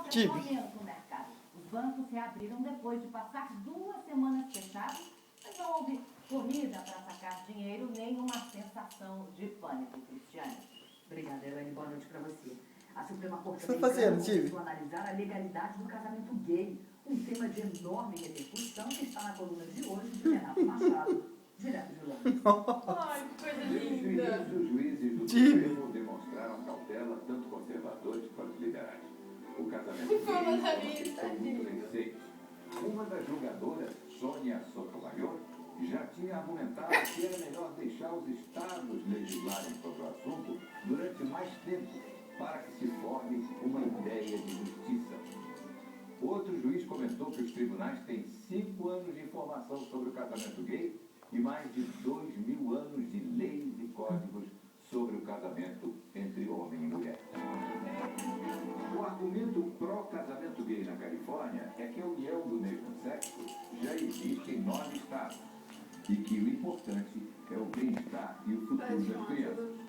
Tibi. momento no mercado. Os bancos reabriram depois de passar 2 semanas fechados, mas não houve corrida para sacar dinheiro nem uma sensação de pânico, Cristiane. Obrigada, Elaine. Boa noite para você. A Suprema Corte O que você tá fazendo, Tibi? começou a analisar a legalidade do casamento gay, um tema de enorme repercussão que está na coluna de hoje de Renato Machado, direto de Londres. Ai, que coisa linda. Desde os juízes do Tibi. Supremo demonstraram cautela, tanto conservadores quanto liberais. O casamento Que forma da gay lista, é muito Tibi. recente. Uma das julgadoras, Sônia Sotomayor, já tinha argumentado que era melhor deixar os estados legislarem sobre o assunto durante mais tempo, para que se forme uma ideia de justiça. Outro juiz comentou que os tribunais têm 5 anos de informação sobre o casamento gay e mais de 2.000 anos de leis e códigos sobre o casamento entre homem e mulher. O argumento pró-casamento gay na Califórnia é que a união do mesmo sexo já existe em 9 estados e que o importante é o bem-estar e o futuro das crianças.